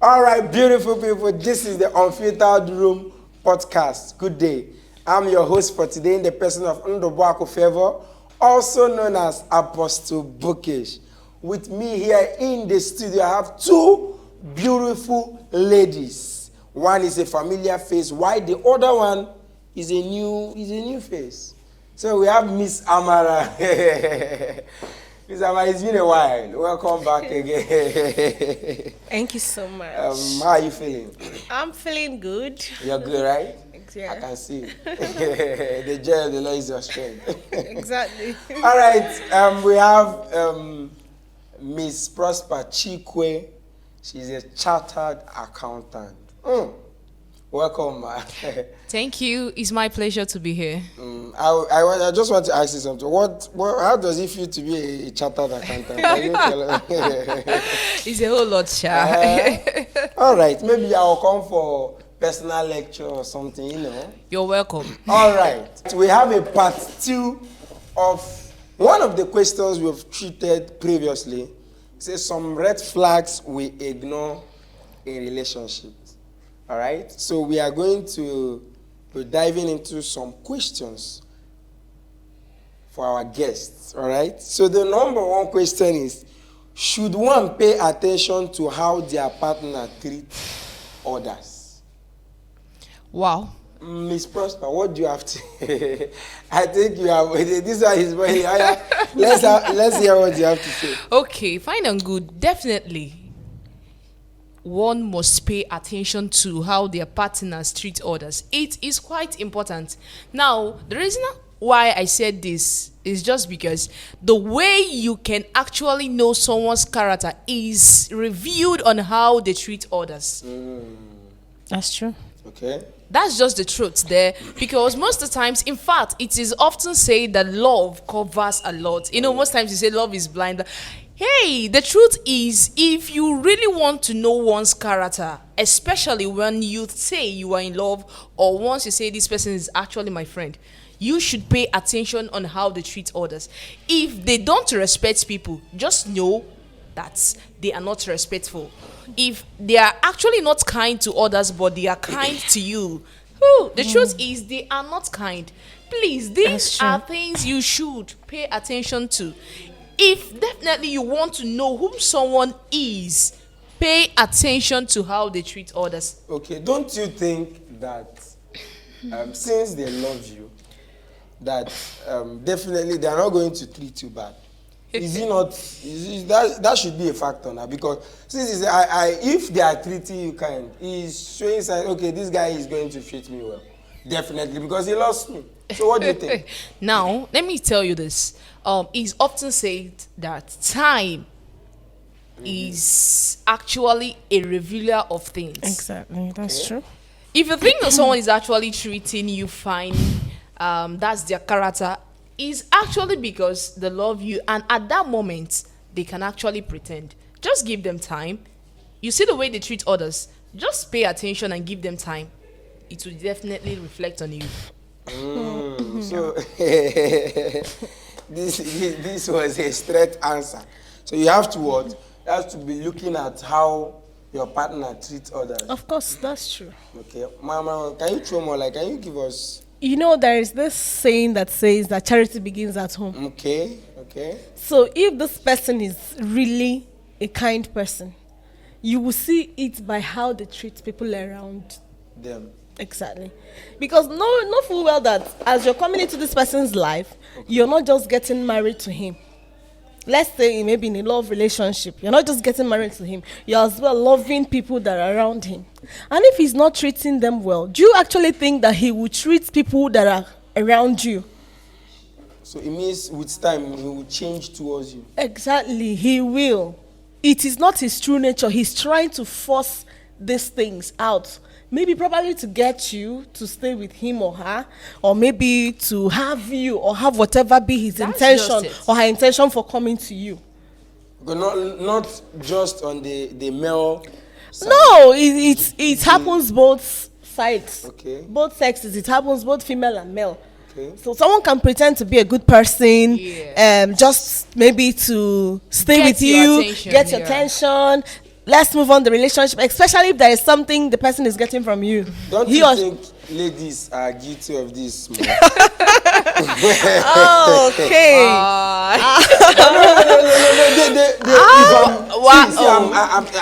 All right, beautiful people, this is the Unfiltered Room podcast. Good day. I'm your host for today in the person of Ndobo Favor, also known as Apostle Bookish. With me here in the studio, I have two beautiful ladies. One is a familiar face, while the other one is a new face. So we have Miss Amara. Miss Amara, it's been a while. Welcome back again. Thank you so much. How are you feeling? I'm feeling good. You're good, right? Yeah. I can see. The joy of the Lord is your strength. Exactly. All right. We have Miss Prosper Chikwe. She's a chartered accountant. Welcome, ma. Thank you. It's my pleasure to be here. I just want to ask you something. How does it feel to be a chartered accountant? Can you tell us? It's a whole lot, sha. All right. Maybe I'll come for personal lecture or something, you know. You're welcome. All right. We have a part 2 of one of the questions we've treated previously. It says some red flags we ignore in relationships. All right. So we are going to be diving into some questions for our guests. All right. So the number one question is, should one pay attention to how their partner treats others? Wow. Miss Prosper, what do you have to I think you have this one is very let's hear what you have to say. Okay, fine and good. Definitely. One must pay attention to how their partners treat others. It is quite important. Now, the reason why I said this is just because the way you can actually know someone's character is revealed on how they treat others. That's true. Okay. That's just the truth there, because most of the times, in fact, it is often said that love covers a lot. You know, most times you say love is blind. Hey, the truth is, if you really want to know one's character, especially when you say you are in love, or once you say this person is actually my friend, you should pay attention on how they treat others. If they don't respect people, just know that they are not respectful. If they are actually not kind to others, but they are kind to you, the truth is they are not kind. Please, these are things you should pay attention to. If definitely you want to know whom someone is, pay attention to how they treat others. Okay, don't you think that since they love you, that definitely they are not going to treat you bad? Is it not? That should be a factor now, because since it's, if they are treating you kind, he's showing signs. Okay, this guy is going to treat me well, definitely, because he loves me. So what do you think? Now, let me tell you this. It's often said that time is actually a revealer of things. Exactly. That's true. If you think that someone is actually treating you fine, that's their character, is actually because they love you, and at that moment they can actually pretend. Just give them time. You see the way they treat others, just pay attention and give them time. It will definitely reflect on you. So this was a straight answer. So you have to what? You have to be looking at how your partner treats others. Of course, that's true. Okay, Mama, can you throw more? Like, can you give us? You know, there is this saying that says that charity begins at home. Okay. So if this person is really a kind person, you will see it by how they treat people around them. Exactly. Because know full well that as you're coming into this person's life, you're not just getting married to him. Let's say maybe in a love relationship, you're not just getting married to him, you're as well loving people that are around him. And if he's not treating them well, do you actually think that he will treat people that are around you? So it means with time he will change towards you. Exactly, he will. It is not his true nature. He's trying to force these things out. Maybe probably to get you to stay with him or her, or maybe to have you, or have whatever be his intention or her intention for coming to you. But not just on the male side. No, it happens both sides. Okay. Both sexes. It happens both female and male. Okay. So someone can pretend to be a good person, just maybe to stay with you, get your attention. let's move on the relationship, especially if there is something the person is getting from you. Don't He you or- think ladies are guilty of this? Okay.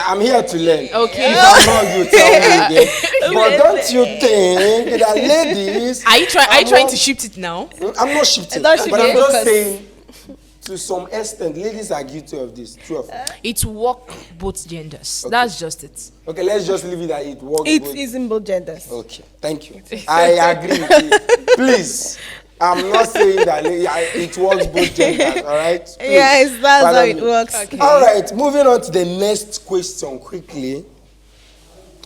I'm here to learn. Okay. If I'm not, you tell me again. But don't you think that ladies? Are you trying not- to shift it now? I'm not shifting, Don't but shift I'm your just focus. saying, to some extent, ladies are guilty of this. True of it. It work both genders. Okay. That's just it. Okay, let's just leave it at it works. It both. is in both genders. Okay, thank you. I agree with you. Please, I'm not saying that it works both genders, all right? Please, Yes, that's how pardon it me. works. Okay. All right, moving on to the next question quickly.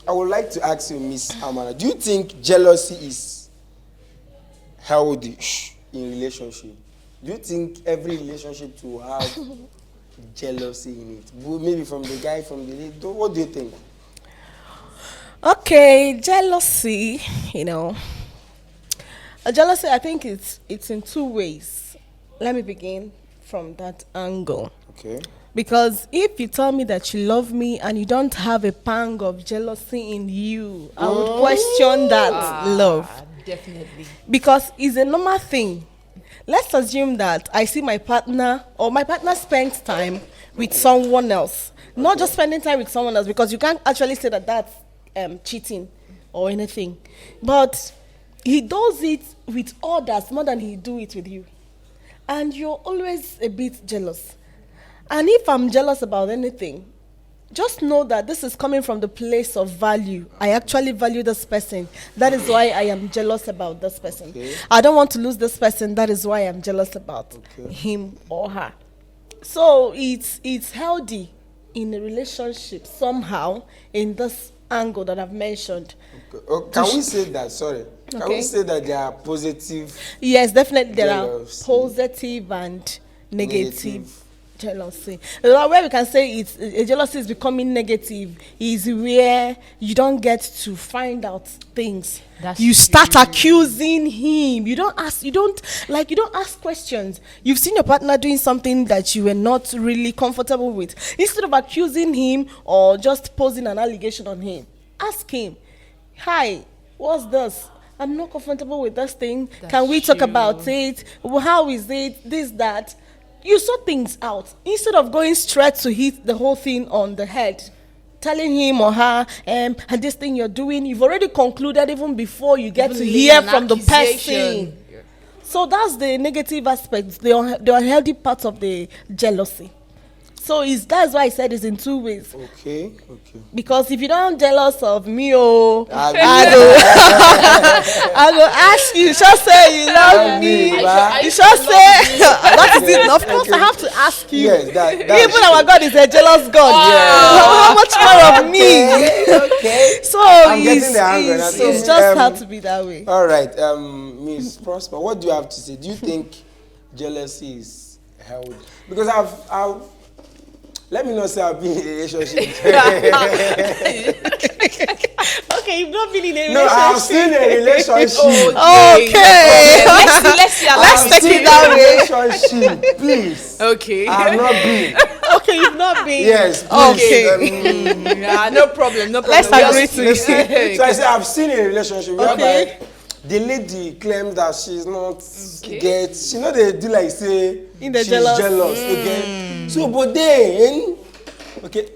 I would like to ask you, Miss Amara, do you think jealousy is healthy in relationship? Do you think every relationship will have jealousy in it? Maybe from the guy, from the lady. What do you think? Okay, jealousy, jealousy, I think it's in two ways. Let me begin from that angle. Okay. Because if you tell me that you love me and you don't have a pang of jealousy in you, I would question that love. Definitely. Because it's a normal thing. Let's assume that I see my partner or my partner spends time with someone else. Not just spending time with someone else, because you can't actually say that that's cheating or anything. But he does it with others more than he do it with you. And you're always a bit jealous. And if I'm jealous about anything, just know that this is coming from the place of value. I actually value this person. That is why I am jealous about this person. Okay. I don't want to lose this person. That is why I'm jealous about him or her. So it's healthy in a relationship somehow in this angle that I've mentioned. Okay. Oh, can we say that? Sorry. Can we Okay. say that there are positive, Yes, definitely there Jealousy. are positive and negative Negative. jealousy. Where we can say it's jealousy is becoming negative is where you don't get to find out things. That's you start true. accusing him. You don't ask questions. You've seen your partner doing something that you were not really comfortable with. Instead of accusing him or just posing an allegation on him, ask him, "Hi, what's this? I'm not comfortable with this thing. That's Can we talk true. about it? How is it? This, that." You sort things out instead of going straight to hit the whole thing on the head, telling him or her, and this thing you're doing, you've already concluded even before you get Even to lay hear an from the accusation. person. So that's the negative aspect, the unhealthy part of the jealousy. So that's why I said it's in two ways. Okay. Because if you don't jealous of me, I I go ask you, you should say you love me. You should say that is it. Of course, I have to ask you. Yes, that's Even our God is a jealous God. How much more of me? Okay. So I'm getting the angle now. So, it's just had to be that way. All right, Miss Prosper, what do you have to say? Do you think jealousy is healthy? Because I've let me not say I've been in a relationship. Okay, you've not been in a No, I've seen a relationship. Okay. Let's take it that way. Relationship, please. Okay. I've not been. Okay, you've not been. Yes, please. Okay. Yeah, no problem. Let's agree to Listen. So I say I've seen a relationship whereby Okay. the lady claims that she's not Okay. they do like say In the she's jealous. okay. So but then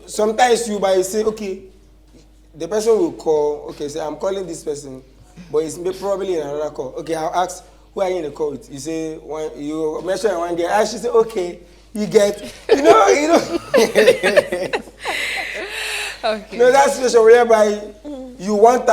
sometimes you say okay, the person will call, okay, say I'm calling this person, but it's probably in another call. Okay, I'll ask, who are you in the call with? You say you mention one day, and she say okay, you get you know Okay. No, that's the situation whereby you want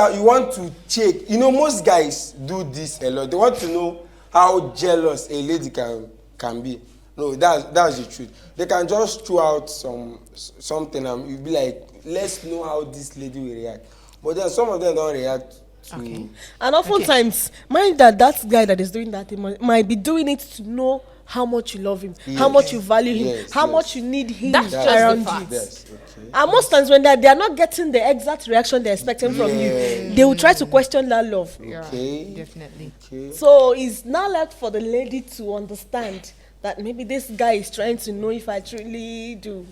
to check. Most guys do this a lot. They want to know how jealous a lady can be. No, that's the truth. They can just throw out something and you'll be like, let's know how this lady will react. But then some of them don't react to. Okay. And oftentimes, mind that guy that is doing that thing might be doing it to know how much you love him, how much you value him, how much you need him That's just the around fact. you. Yes, okay. And most times when they are not getting the exact reaction they're expecting from you, they will try to question that love. Okay. Definitely. Okay. So it's now left for the lady to understand that maybe this guy is trying to know if I truly do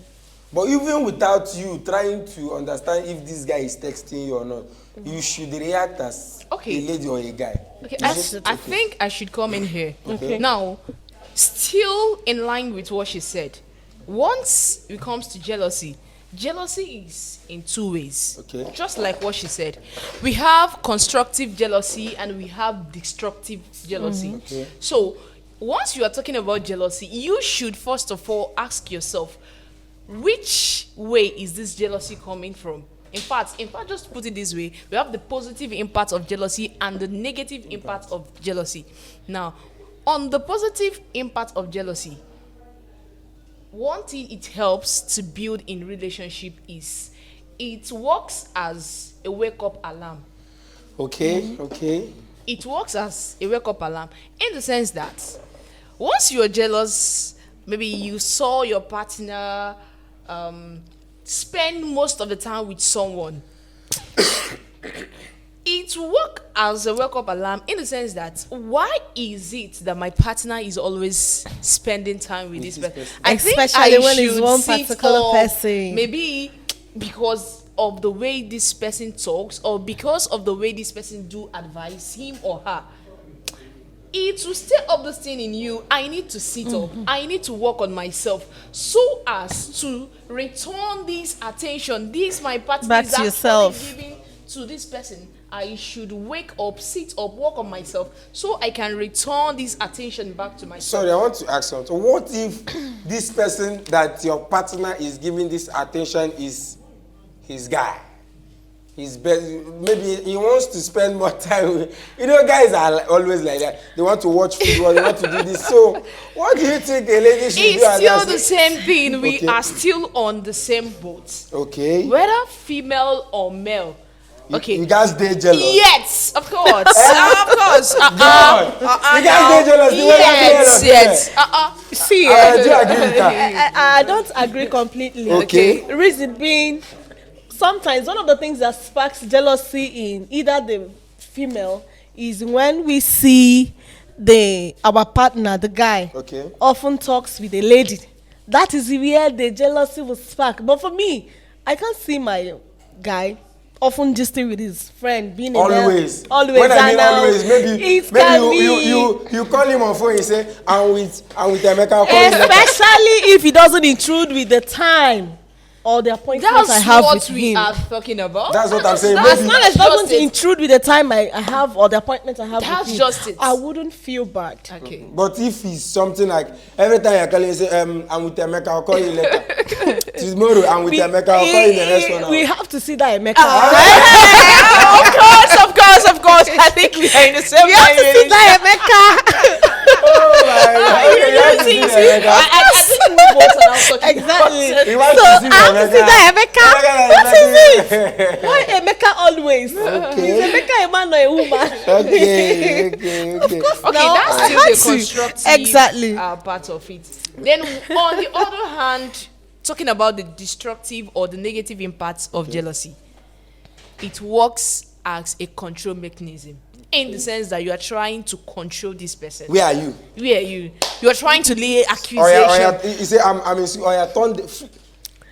But even without you trying to understand if this guy is texting you or not, you should react as Okay. a lady or a guy. Okay, Is it I think I should come in here. Okay. Now, still in line with what she said, once it comes to jealousy, jealousy is in two ways. Okay. Just like what she said. We have constructive jealousy and we have destructive jealousy. Okay. So, once you are talking about jealousy, you should first of all ask yourself, which way is this jealousy coming from? In fact, just to put it this way, we have the positive impact of jealousy and the negative impact of jealousy. Now, on the positive impact of jealousy, one thing it helps to build in relationship is it works as a wake-up alarm. Okay, okay. It works as a wake-up alarm in the sense that once you're jealous, maybe you saw your partner spend most of the time with someone. It works as a wake-up alarm in the sense that why is it that my partner is always spending time with this person? I think Especially I when it's should one sit particular up, person. Maybe because of the way this person talks or because of the way this person do advise him or her. It will stir up this thing in you. I need to sit up. I need to work on myself so as to return this attention. This my partner Back is to actually yourself. giving to this person. I should wake up, sit up, work on myself so I can return this attention back to myself. Sorry, I want to ask something. What if this person that your partner is giving this attention is his guy? His best, maybe he wants to spend more time with, guys are always like that. They want to watch football, they want to do this. So, what do you think a lady should do? It's still as the same thing. We Okay. are still on the same boat. Okay. Whether female or male. Okay. You guys stay jealous. Yes, of course. Of course. God. You guys stay jealous. The way Yes, yes. yes. See, I do agree with that. I don't agree completely. Okay. Reason being, sometimes one of the things that sparks jealousy in either the female is when we see our partner, the guy, Okay. often talks with a lady. That is where the jealousy will spark. But for me, I can't see my guy often gisting with his friend, being Always. always. When I mean and always, maybe you call him on phone and say, I'm with Emeka. I'll call him later." especially if he doesn't intrude with the time or the appointment That's I have what with we him. are talking about. That's what I'm saying. As Maybe- long as it Just doesn't it. intrude with the time I have or the appointment I have That's with him, just it. I wouldn't feel bad. Okay. But if it's something like every time you call him, say, I'm with Emeka, I'll call you later. Tomorrow, I'm with Emeka, I'll call you the next 1 hour. We have to see that Emeka. Of course. I think we are in the same We have to see that Emeka. Oh my God. Okay, you have to see Emeka. I think we both are now talking Exactly. You want So to see I have to see that Emeka. What is it? Why Emeka always? Okay. Is Emeka a man or a woman? Okay. Okay, Now, that's I still had the to. constructive Exactly. part of it. Then, on the other hand, talking about the destructive or the negative impacts of jealousy, it works as a control mechanism in the sense that you are trying to control this person. Where are you? Where are you? You are trying to lay accusation. You say, I'm in, turn the, flip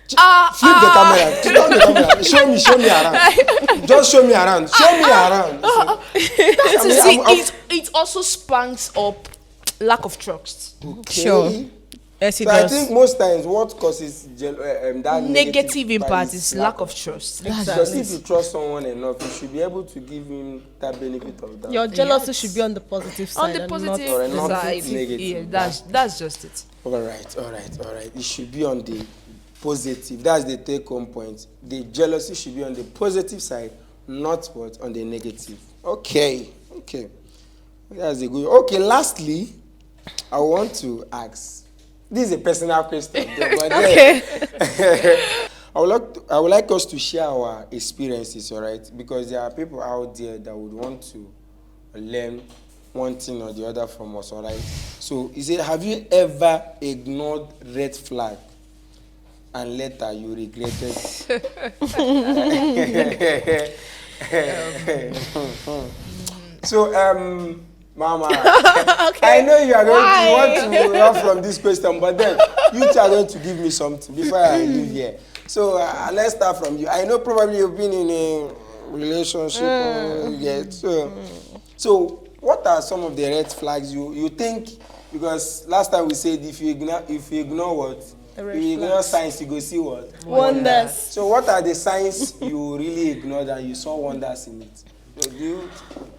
the camera. Turn the camera. Show me around. Just show me around. Show me around. It also sparks up lack of trust. Okay. Sure. Yes, it So I does. think most times what causes that Negative impact part is lack of trust. Because if you trust someone enough, you should be able to give him that benefit of that. Your jealousy Yes. should be on the positive side. On the and positive or not side, negative. yeah, that's just it. All right. It should be on the positive. That's the take-home point. The jealousy should be on the positive side, not what on the negative. Okay. That's a good. Okay. Lastly, I want to ask. This is a personal question, but Okay. I would like us to share our experiences, all right? Because there are people out there that would want to learn one thing or the other from us, all right? So, have you ever ignored red flag and later you regretted? So, Mama, I know you are going to want to run from this question, but then you two are going to give me something before I leave here. So let's start from you. I know probably you've been in a relationship, yet. So what are some of the red flags you think? Because last time we said if you ignore what, if you ignore signs, you go see what Wonders. So what are the signs you really ignored and you saw wonders in it? So do you?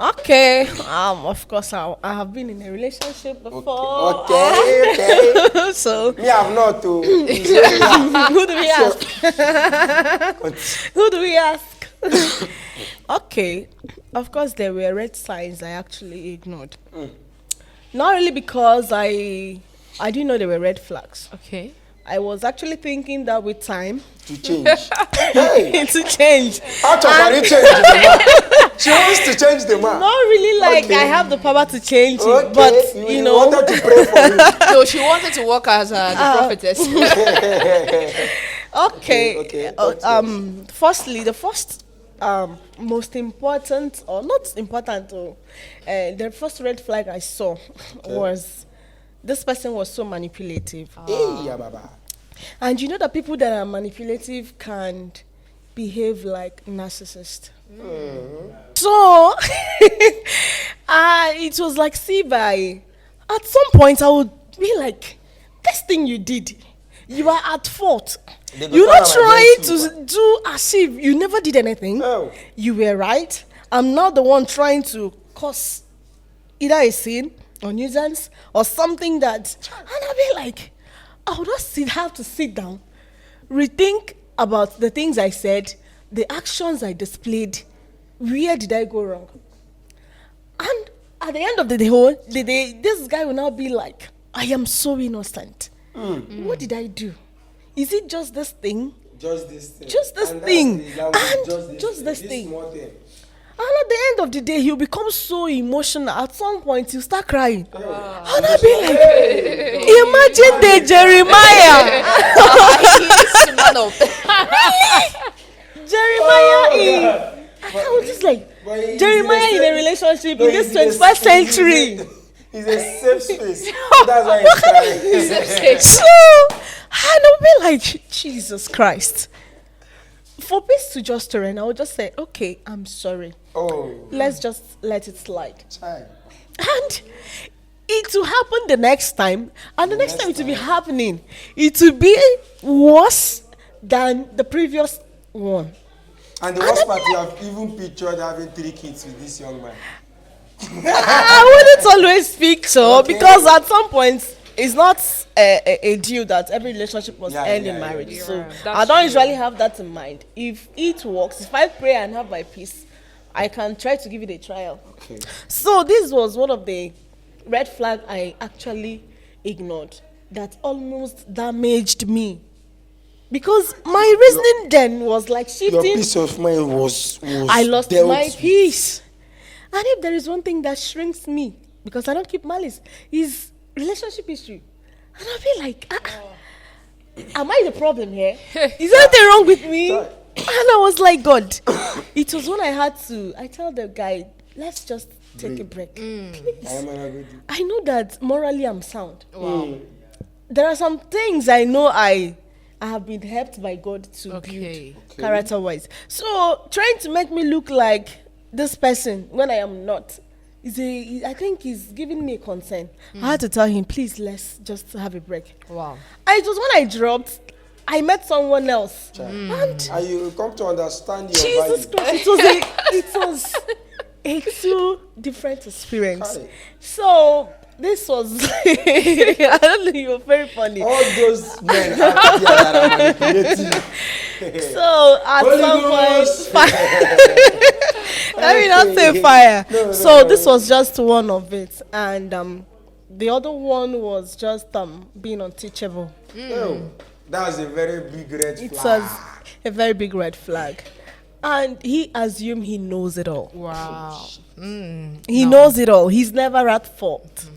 Okay. Of course, I have been in a relationship before. Okay. So Me, I've not to. who do we ask? Who do we ask? Okay. Of course, there were red signs I actually ignored. Not really because I didn't know there were red flags. Okay. I was actually thinking that with time To change. Hey, to change. how can you change the man? She wants to change the man. Not really like Okay. I have the power to change Okay, it, but you know. wanted to pray for you. So she wanted to work as the prophetess. Okay. Firstly, the first most important, or not important, the first red flag I saw was this person was so manipulative. Hey, yeah, Baba. And you know that people that are manipulative can behave like narcissists. So it was like, see, at some point I would be like, this thing you did, you are at fault. They go You're not turn trying against you, to do as if you never did anything. Oh. You were right. I'm not the one trying to cause either a sin or nuisance or something that, and I'll be like, I would just have to sit down, rethink about the things I said, the actions I displayed, where did I go wrong? And at the end of the day, this guy will now be like, I am so innocent. What did I do? Is it just this thing? Just this thing. Just this And thing. that's the language, And just this thing. small thing. And at the end of the day, he'll become so emotional. At some point, he'll start crying. And I'll be like, imagine the Jeremiah. He's man of Jeremiah I was just like, But he's Jeremiah in a relationship in this 21st century. He's a safe space. That's why he's crying. So, and I'll be like, Jesus Christ. For peace to just reign, I would just say, okay, I'm sorry. Oh, Let's just let it slide. child. And it will happen the next time, and the next next time it will be happening. It will be worse than the previous one. And the worst part, you have even pictured having 3 kids with this young man. I wouldn't always speak so, Okay. because at some point it's not a deal that every relationship must Yeah, end yeah, in yeah, marriage. yeah. So That's I don't true. usually have that in mind. If it works, if I pray and have my peace, I can try to give it a trial. Okay. So this was one of the red flag I actually ignored that almost damaged me. Because my reasoning then was like Your shifting. peace of mind was I lost dealt my with. peace. And if there is one thing that shrinks me, because I don't keep malice, is relationship issue. And I'll be like, am I the problem here? Is anything wrong with me? Sorry. And I was like, God. It was when I tell the guy, let's just take a break. Please. I am an agreed. I know that morally I'm sound. Wow. There are some things I know I have been helped by God to Okay. build character-wise. So trying to make me look like this person when I am not, I think he's giving me a concern. I had to tell him, please, let's just have a break. Wow. And it was when I dropped, I met someone else. And And you come to understand your Jesus value. Christ, it was a two different experience. Kai. So this was, I don't know, you were very funny. All those men out there that are manipulating. So at Holy some Ghost. point, let me not say fire. No, So no. this was just one of it, and the other one was just being unteachable. Oh, that's a very big red It flag. was a very big red flag, and he assumed he knows it all. Wow. He knows it all. He's never at fault.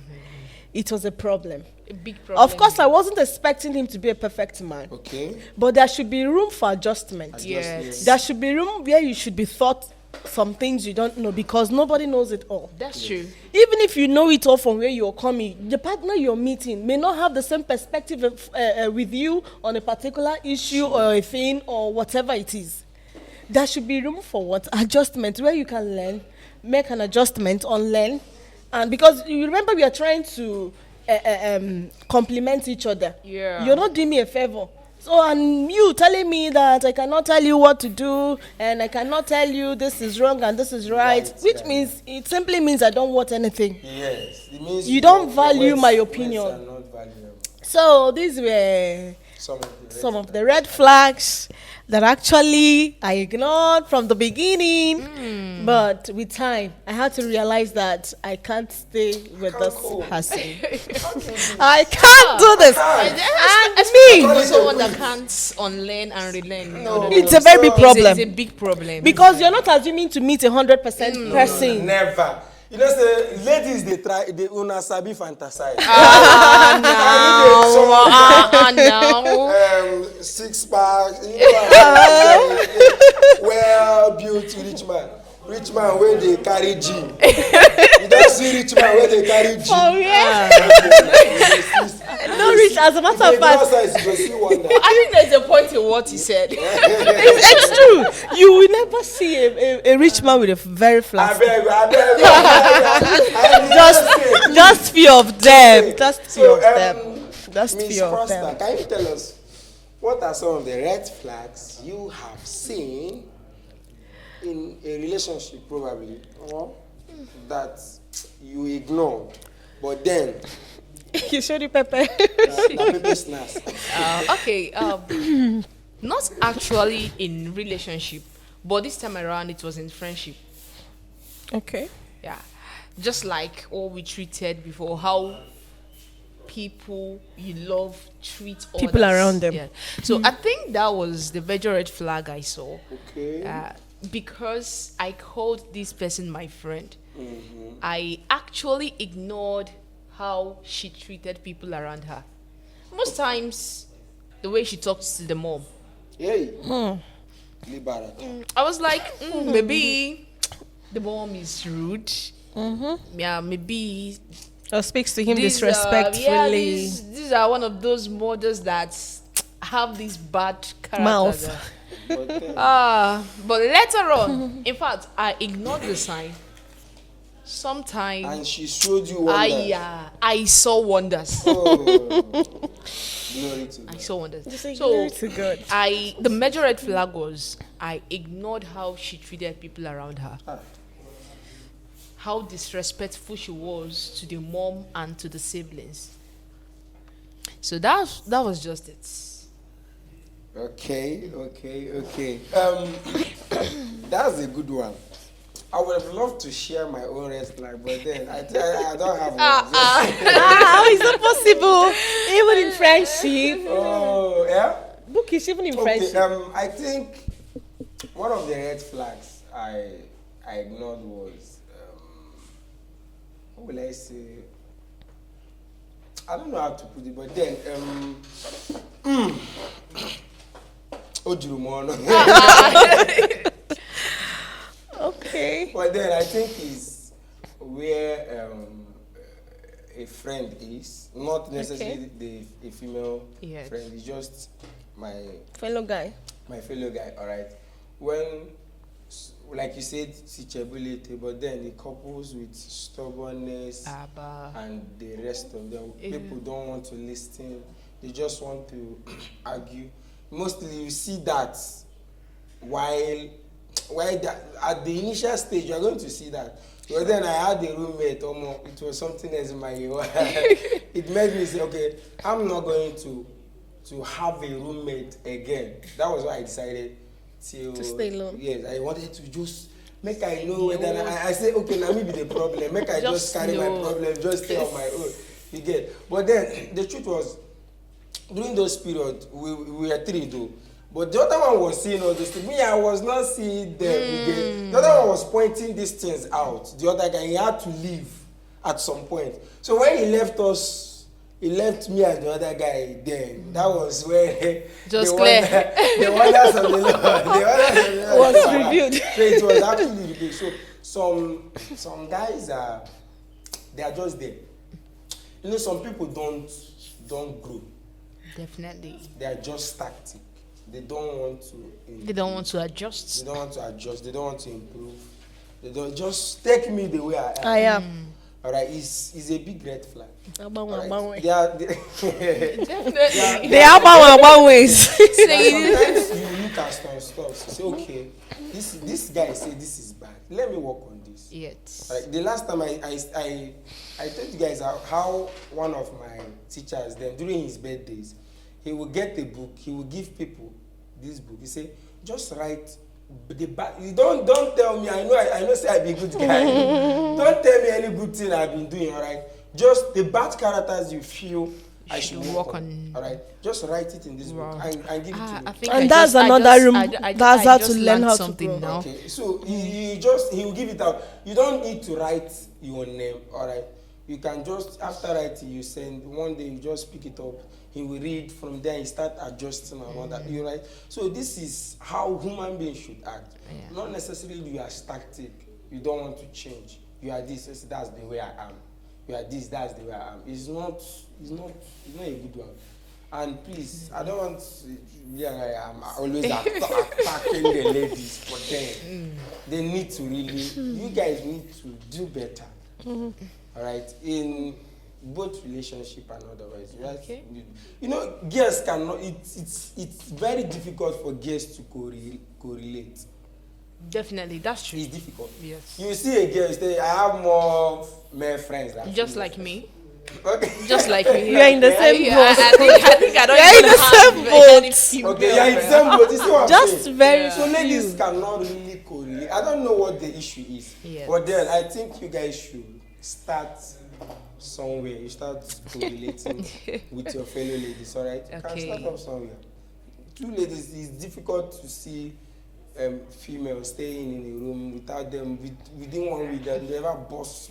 It was a problem. A big problem. Of course, I wasn't expecting him to be a perfect man, Okay. but there should be room for adjustment. Yes. There should be room where you should be taught some things you don't know because nobody knows it all. That's true. Even if you know it all from where you're coming, the partner you're meeting may not have the same perspective with you on a particular issue or a thing or whatever it is. There should be room for what? Adjustment, where you can learn, make an adjustment, unlearn. And because you remember we are trying to complement each other. Yeah. You're not doing me a favor. So, and you telling me that I cannot tell you what to do and I cannot tell you this is wrong and this is right, which means, it simply means I don't want anything. Yes. It means You don't value words- my words opinion. are not valuable. So, these were Some of the red flags that actually I ignored from the beginning. But with time, I had to realize that I can't stay with this cope. person. I can't do this. And me, For someone that can't unlearn and relearn. No. it's a very big problem. It's a big problem. Because you're not assuming to meet 100% person. Never. You know, say ladies they try they una sabi fantasize. No. 6 packs, you know, well built rich man where they carry gym. You don't see rich man where they carry gym. Oh yeah. No rich, as a matter of fact. I think there's a point in what he said. It's true. You will never see a rich man with a very flat. Just few of them. Just few of them. Just Miss few of Costa, them. can you tell us what are some of the red flags you have seen in a relationship, probably, or that you ignore, but then You showed the pepper. the pepper snaps. Okay. Not actually in relationship, but this time around it was in friendship. Okay. Yeah, just like all we treated before, how people you love treat People others. around them. Yeah. So I think that was the major red flag I saw. Okay. Because I called this person my friend, I actually ignored how she treated people around her. Most times, the way she talks to the mom, Hey. Libera. I was like, maybe the mom is rude. Yeah, maybe Or speaks to him these, disrespectfully. these are one of those mothers that have this bad character. Mouth. But then, But later on, in fact, I ignored the sign. Sometimes and she showed you wonders. I saw wonders. Oh, glory to I God. saw wonders. say So glory to God. the major red flag was I ignored how she treated people around her. How disrespectful she was to the mom and to the siblings. So that was just it. Okay. That's a good one. I would have loved to share my own red flag, but then I don't have one. How is that possible? Even in friendship. Oh, yeah? Bookish, even in Okay, friendship. I think one of the red flags I ignored was, what will I say? I don't know how to put it, but then, Ojurumono. Okay. But then I think is where a friend is, not necessarily a female Yes. friend, it's just my Fellow guy. fellow guy, all right. When, like you said, teachability, but then it couples with stubbornness and the rest of them. People don't want to listen, they just want to argue. Mostly you see that while at the initial stage you are going to see that. But then I had a roommate, it was something else in my it made me say, okay, I'm not going to have a roommate again. That was why I decided to stay alone. Yes, I wanted to just make I know whether I say, okay, let me be the problem. Make I just carry my problem, just stay on my own. You get. But then the truth was, during those periods, we were 3 though. But the other one was seeing all those things. Me, I was not seeing them. You get. The other one was pointing these things out. The other guy, he had to leave at some point. So when he left us he left me and the other guy then. That was where Just the clear. the wonders of the Lord, the wonders of the Lord Was revealed. So it was actually revealed. So some guys are, they are just there. You know, some people don't grow. Definitely. They are just static. They don't want to. They don't want to adjust. They don't want to adjust. They don't want to improve. They don't just take me the way I am. I am. All right, it's a big red flag. All right. Definitely. They are one ways. Sometimes you look at some stuff, you say, okay, this guy say this is bad. Let me work on this. Yes. Like the last time I told you guys how one of my teachers then during his birthdays, he will get a book, he will give people this book. He say, just write the bad. You don't tell me. I know say I be a good guy. Don't tell me any good thing I've been doing. All right, just the bad characters you feel I should work on. All right, just write it in this book and give it to me. I think And that's another room. That's how to learn how to grow. now. Okay, so he will give it out. You don't need to write your name. All right, you can just after writing you send one day you just pick it up. He will read from there. He start adjusting and all that. You right. So this is how human beings should act. Yeah. Not necessarily you are static. You don't want to change. You are this. That's the way I am. You are this. That's the way I am. It's not a good one. And please, I don't want to be like I'm always attacking the ladies, but then they need to really. You guys need to do better. All right. In both relationship and otherwise, right? Okay. You know, girls cannot. It's very difficult for girls to correlate. Definitely, that's true. It's difficult. Yes. You see a girl say, "I have more male friends than just female like friends." me. Okay. Just like me. You're in the same boat. I think I don't You're in even the same have boat. any female Okay, you're in the friends. same boat. You see what I'm Just saying? very So ladies few. cannot really correlate. I don't know what the issue is, Yes. but then I think you guys should start somewhere. You start correlating with your fellow ladies, all right? You can Okay. start up somewhere. Two ladies, it's difficult to see females staying in a room without them within 1 week. They never boss.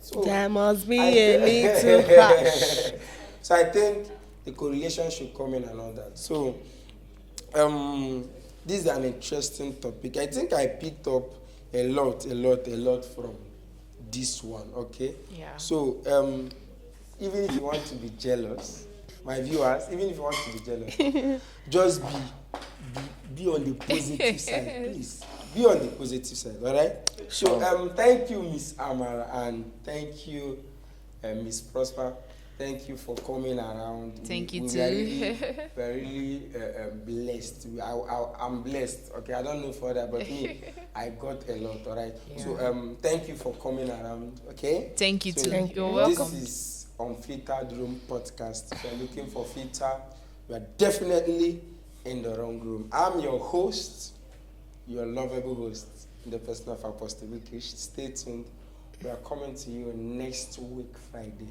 So There must be a little crash. So I think the correlation should come in and all that. So this is an interesting topic. I think I picked up a lot from this one. Okay. Yeah. So even if you want to be jealous, my viewers, even if you want to be jealous, just be on the positive side, please. Be on the positive side, all right? So thank you, Miss Amara, and thank you, Miss Prosper. Thank you for coming around. Thank you we too. We're really blessed. I'm blessed. Okay, I don't know for that, but me, I got a lot. All right. Yeah. So thank you for coming around. Okay. Thank you too. Thank you. You're welcome. This is Unfiltered Room Podcast. If you're looking for filter, you are definitely in the wrong room. I'm your host, your lovable host, in the person of Apostle Bukish. Stay tuned. We are coming to you next week, Friday.